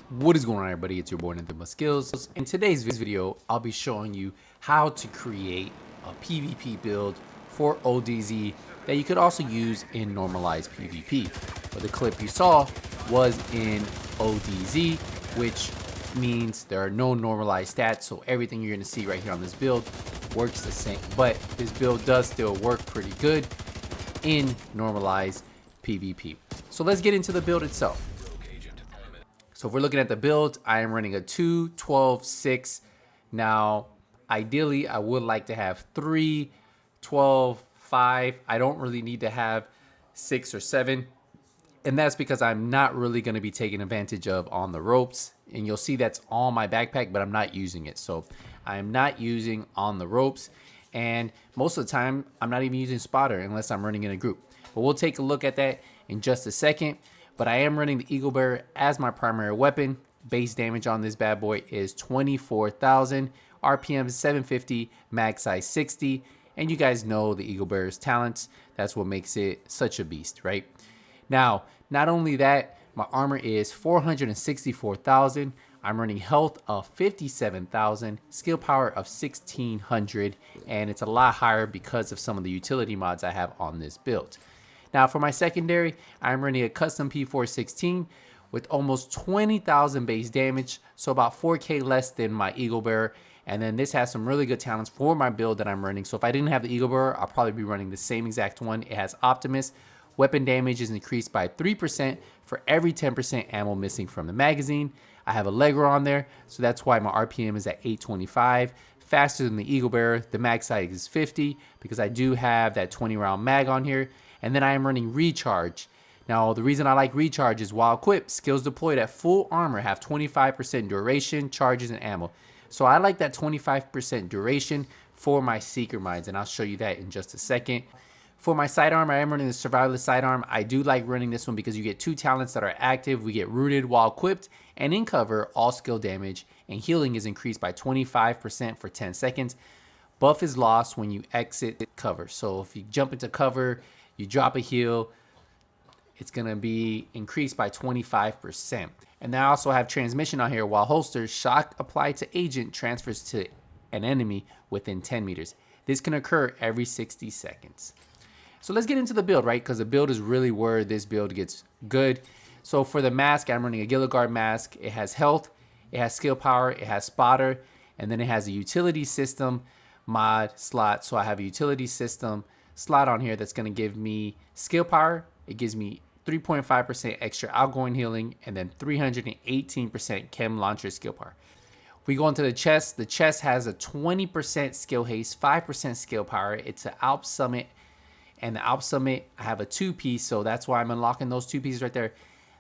What is going on, everybody? It's your boy Nothing But Skills. In today's video, I'll be showing you how to create a PvP build for ODZ that you could also use in normalized PvP. But the clip you saw was in ODZ, which means there are no normalized stats, so everything you're going to see right here on this build works the same. But this build does still work pretty good in normalized PvP. So let's get into the build itself. So if we're looking at the build, I am running a 2, 12, 6. Now, ideally, I would like to have 3, 12, 5. I don't really need to have 6 or 7. And that's because I'm not really going to be taking advantage of on the ropes. And you'll see that's on my backpack, but I'm not using it. So I'm not using on the ropes. And most of the time, I'm not even using spotter unless I'm running in a group. But we'll take a look at that in just a second. But I am running the Eagle Bearer as my primary weapon. Base damage on this bad boy is 24,000. RPM is 750, mag size 60. And you guys know the Eagle Bearer's talents. That's what makes it such a beast, right? Now, not only that, my armor is 464,000. I'm running health of 57,000, skill power of 1,600, and it's a lot higher because of some of the utility mods I have on this build. Now for my secondary, I'm running a custom P416 with almost 20,000 base damage, so about 4K less than my Eagle Bearer. And then this has some really good talents for my build that I'm running. So if I didn't have the Eagle Bearer, I'll probably be running the same exact one. It has Optimus. Weapon damage is increased by 3% for every 10% ammo missing from the magazine. I have a Legger on there, so that's why my RPM is at 825. Faster than the Eagle Bearer. The mag size is 50 because I do have that 20 round mag on here. And then I am running Recharge. Now, the reason I like Recharge is while equipped, skills deployed at full armor have 25% duration, charges, and ammo. So I like that 25% duration for my Seeker Mines, and I'll show you that in just a second. For my sidearm, I am running the Survivalist sidearm. I do like running this one because you get two talents that are active. We get Rooted while equipped, and in cover, all skill damage, and healing is increased by 25% for 10 seconds. Buff is lost when you exit cover. So if you jump into cover, you drop a heal, it's going to be increased by 25%. And then I also have transmission on here. While holsters, shock applied to agent transfers to an enemy within 10 meters. This can occur every 60 seconds. So let's get into the build, right? Because the build is really where this build gets good. So for the mask, I'm running a Gilligard mask. It has health, it has skill power, it has spotter, and then it has a utility system mod slot. So I have a utility system slot on here that's going to give me skill power. It gives me 3.5% extra outgoing healing and then 318% chem launcher skill power. We go into the chest. The chest has a 20% skill haste, 5% skill power. It's an Alp Summit, and the Alp Summit, I have a 2-piece, so that's why I'm unlocking those 2 pieces right there.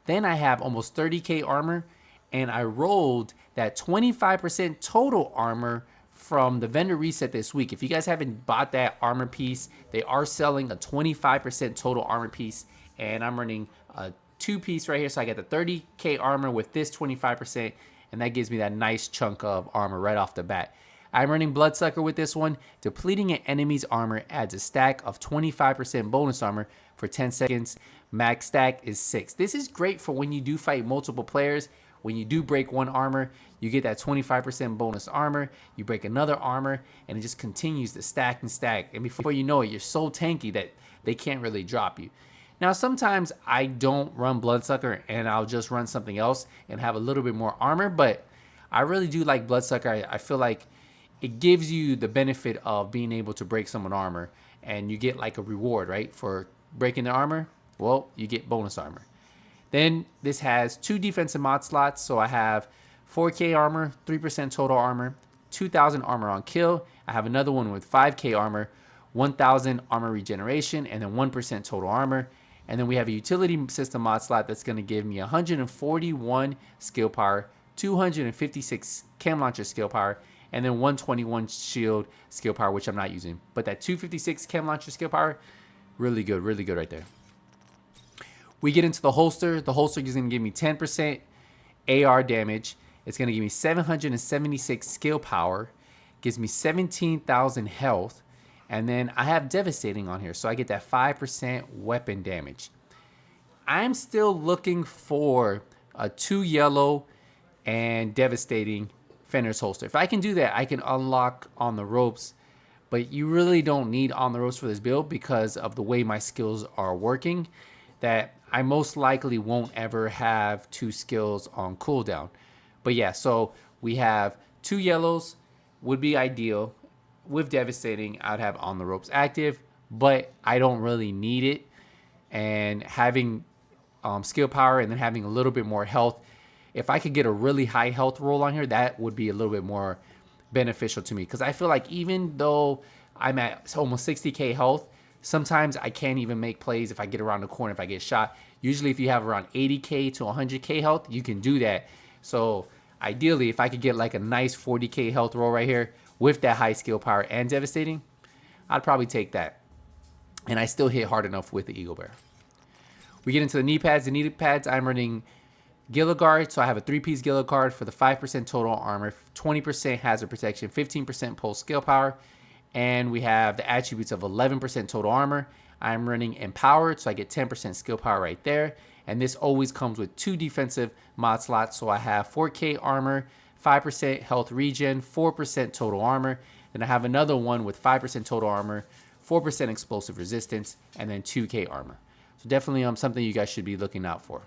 Then I have almost 30k armor, and I rolled that 25% total armor from the vendor reset this week. If you guys haven't bought that armor piece, they are selling a 25% total armor piece, and I'm running a 2-piece right here. So I get the 30k armor with this 25%, and that gives me that nice chunk of armor right off the bat. I'm running Bloodsucker with this one. Depleting an enemy's armor adds a stack of 25% bonus armor for 10 seconds. Max stack is 6. This is great for when you do fight multiple players. When you do break one armor, you get that 25% bonus armor. You break another armor, and it just continues to stack and stack. And before you know it, you're so tanky that they can't really drop you. Now, sometimes I don't run Bloodsucker, and I'll just run something else and have a little bit more armor. But I really do like Bloodsucker. I feel like it gives you the benefit of being able to break someone's armor, and you get like a reward, right? For breaking the armor, well, you get bonus armor. Then this has 2 defensive mod slots. So I have 4k armor, 3% total armor, 2,000 armor on kill. I have another one with 5k armor, 1,000 armor regeneration, and then 1% total armor. And then we have a utility system mod slot that's going to give me 141 skill power, 256 chem launcher skill power, and then 121 shield skill power, which I'm not using. But that 256 chem launcher skill power, really good right there. We get into the holster. The holster is going to give me 10% AR damage. It's going to give me 776 skill power. Gives me 17,000 health. And then I have Devastating on here, so I get that 5% weapon damage. I'm still looking for a 2 yellow and devastating Fender's holster. If I can do that, I can unlock on the ropes, but you really don't need on the ropes for this build because of the way my skills are working, that I most likely won't ever have 2 skills on cooldown. But yeah, so we have 2 yellows would be ideal. With devastating, I'd have on the ropes active, but I don't really need it. And having skill power and then having a little bit more health, if I could get a really high health roll on here, that would be a little bit more beneficial to me. Because I feel like even though I'm at almost 60k health, sometimes I can't even make plays if I get around the corner, if I get shot. Usually if you have around 80k to 100k health, you can do that. So ideally, if I could get like a nice 40k health roll right here with that high skill power and devastating, I'd probably take that. And I still hit hard enough with the Eagle Bear. We get into the knee pads. The knee pads, I'm running Gilligard. So I have a 3-piece Gilligard for the 5% total armor, 20% hazard protection, 15% pulse skill power. And we have the attributes of 11% total armor. I'm running Empowered, so I get 10% skill power right there. And this always comes with 2 defensive mod slots. So I have 4K armor, 5% health regen, 4% total armor. Then I have another one with 5% total armor, 4% explosive resistance, and then 2K armor. So definitely something you guys should be looking out for.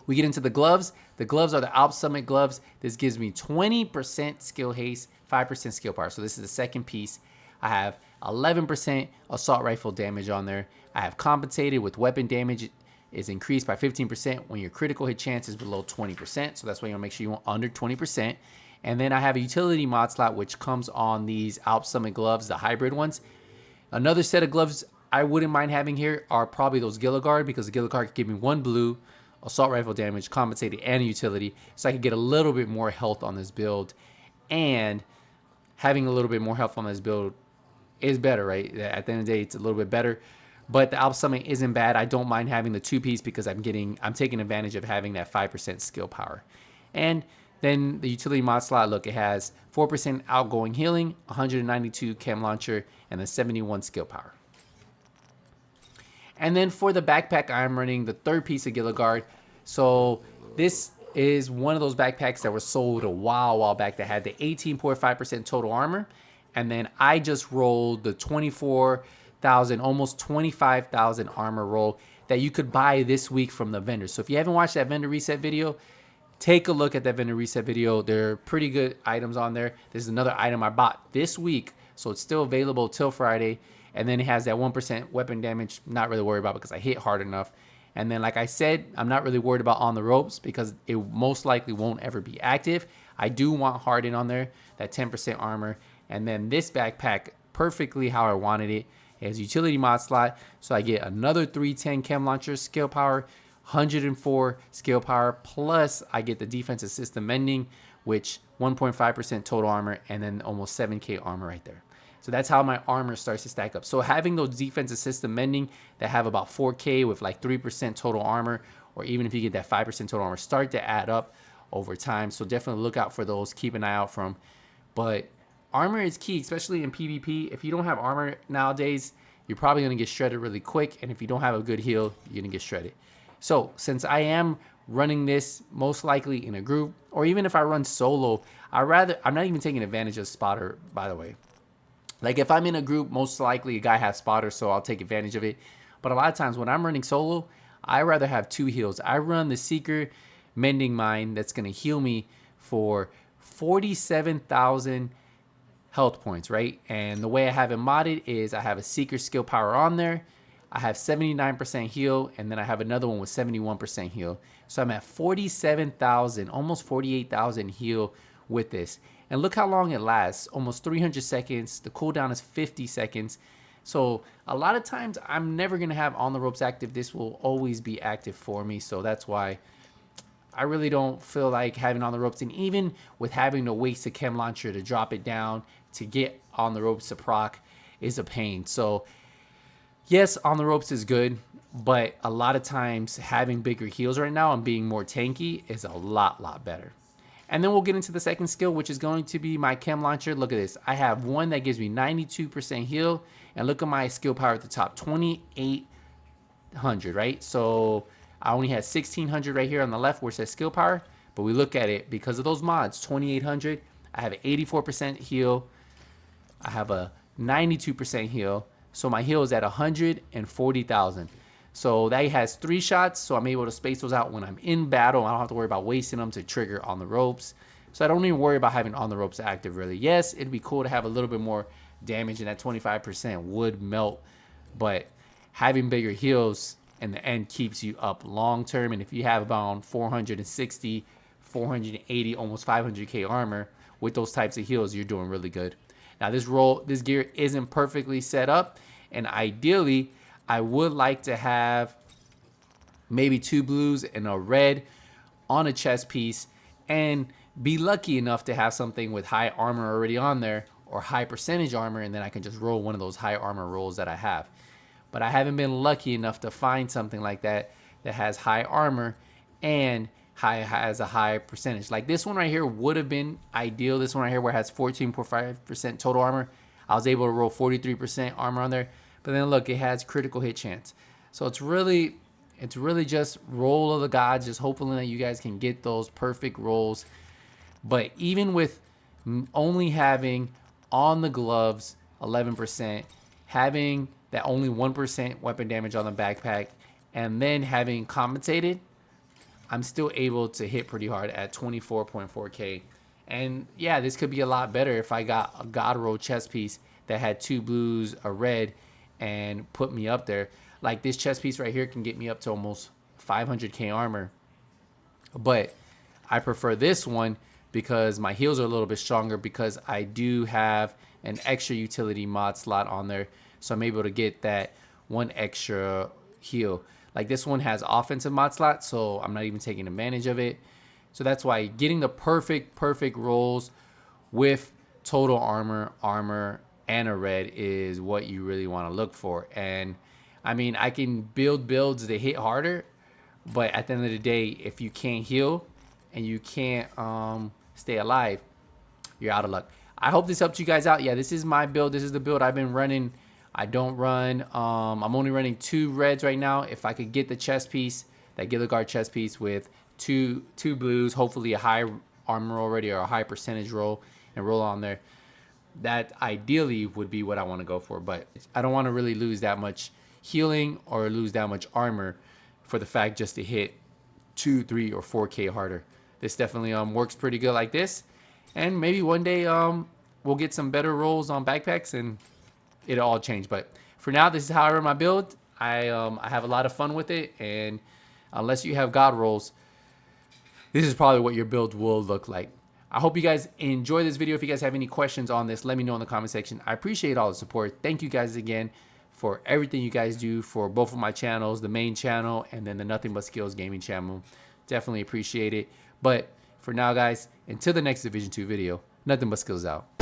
We get into the gloves. The gloves are the Alp Summit gloves. This gives me 20% skill haste, 5% skill power. So this is the second piece. I have 11% assault rifle damage on there. I have compensated with weapon damage is increased by 15% when your critical hit chance is below 20%. So that's why you want to make sure you want under 20%. And then I have a utility mod slot, which comes on these Alp Summit gloves, the hybrid ones. Another set of gloves I wouldn't mind having here are probably those Gilligard, because the Gilligard can give me 1 blue, assault rifle damage, compensated, and utility. So I can get a little bit more health on this build. And having a little bit more health on this build is better, right? At the end of the day, it's a little bit better. But the Alp Summit isn't bad. I don't mind having the 2-piece because I'm taking advantage of having that 5% skill power. And then the utility mod slot, look, it has 4% outgoing healing, 192 chem launcher, and then 71 skill power. And then for the backpack, I'm running the 3rd piece of Gilligard. So this is one of those backpacks that were sold a while back that had the 18.5% total armor. And then I just rolled the 24,000, almost 25,000 armor roll that you could buy this week from the vendor. So if you haven't watched that vendor reset video, take a look at that vendor reset video. There are pretty good items on there. This is another item I bought this week, so it's still available till Friday. And then it has that 1% weapon damage. Not really worried about because I hit hard enough. And then, like I said, I'm not really worried about on the ropes because it most likely won't ever be active. I do want hardened on there, that 10% armor. And then this backpack, perfectly how I wanted it, has utility mod slot. So I get another 310 chem launcher skill power, 104 skill power, plus I get the defensive system mending, which 1.5% total armor, and then almost 7k armor right there. So that's how my armor starts to stack up. So having those defensive system mending that have about 4k with like 3% total armor, or even if you get that 5% total armor, start to add up over time. So definitely look out for those, keep an eye out for them. But armor is key, especially in PvP. If you don't have armor nowadays, you're probably going to get shredded really quick. And if you don't have a good heal, you're going to get shredded. So since I am running this most likely in a group, or even if I run solo, I'm not even taking advantage of spotter, by the way. Like if I'm in a group, most likely a guy has spotter, so I'll take advantage of it. But a lot of times when I'm running solo, I rather have 2 heals. I run the Seeker Mending Mine that's going to heal me for 47,000 health points, right? And the way I have it modded is I have a Seeker skill power on there. I have 79% heal, and then I have another one with 71% heal. So I'm at 47,000, almost 48,000 heal with this. And look how long it lasts, almost 300 seconds. The cooldown is 50 seconds. So a lot of times I'm never going to have on the ropes active. This will always be active for me. So that's why I really don't feel like having on the ropes. And even with having to waste a chem launcher to drop it down to get on the ropes to proc is a pain. So yes, on the ropes is good, but a lot of times having bigger heals right now and being more tanky is a lot better. And then we'll get into the second skill, which is going to be my chem launcher. Look at this. I have one that gives me 92% heal. And look at my skill power at the top, 2,800, right? So I only had 1,600 right here on the left where it says skill power. But we look at it because of those mods. 2800, I have an 84% heal. I have a 92% heal. So my heal is at 140,000. So that has 3 shots, so I'm able to space those out when I'm in battle. I don't have to worry about wasting them to trigger on the ropes. So I don't even worry about having on the ropes active, really. Yes, it'd be cool to have a little bit more damage, and that 25% would melt. But having bigger heals in the end keeps you up long term. And if you have about 460, 480, almost 500k armor with those types of heals, you're doing really good. Now this gear isn't perfectly set up, and ideally I would like to have maybe 2 blues and a red on a chest piece, and be lucky enough to have something with high armor already on there, or high percentage armor, and then I can just roll one of those high armor rolls that I have. But I haven't been lucky enough to find something like that that has high armor and has a high percentage. Like this one right here would have been ideal. This one right here where it has 14.5% total armor. I was able to roll 43% armor on there. But then look, it has critical hit chance. So it's really just roll of the gods, just hoping that you guys can get those perfect rolls. But even with only having on the gloves 11%, having that only 1% weapon damage on the backpack, and then having compensated, I'm still able to hit pretty hard at 24.4k. And yeah, this could be a lot better if I got a God roll chest piece that had 2 blues, a red, and put me up there. Like this chest piece right here can get me up to almost 500k armor. But I prefer this one because my heals are a little bit stronger, because I do have an extra utility mod slot on there. So I'm able to get that 1 extra heal. Like this one has offensive mod slot, so I'm not even taking advantage of it. So that's why getting the perfect rolls with total armor, and a red is what you really want to look for. And I mean, I can build builds that hit harder, but at the end of the day, if you can't heal and you can't stay alive, you're out of luck. I hope this helped you guys out. Yeah, this is my build. This is the build I've been running. I don't run, I'm only running 2 reds right now. If I could get the chest piece, that Gilligard chest piece with two blues, hopefully a high armor already or a high percentage roll, and roll on there, that ideally would be what I want to go for. But I don't want to really lose that much healing or lose that much armor for the fact just to hit 2, 3, or 4k harder. This definitely works pretty good like this, and maybe one day we'll get some better rolls on backpacks and it'll all change. But for now, this is how I run my build. I have a lot of fun with it, and unless you have God rolls, this is probably what your build will look like. I hope you guys enjoy this video. If you guys have any questions on this, let me know in the comment section. I appreciate all the support. Thank you guys again for everything you guys do for both of my channels, the main channel and then the Nothing But Skills gaming channel. Definitely appreciate it. But for now, guys, until the next Division 2 video, Nothing But Skills out.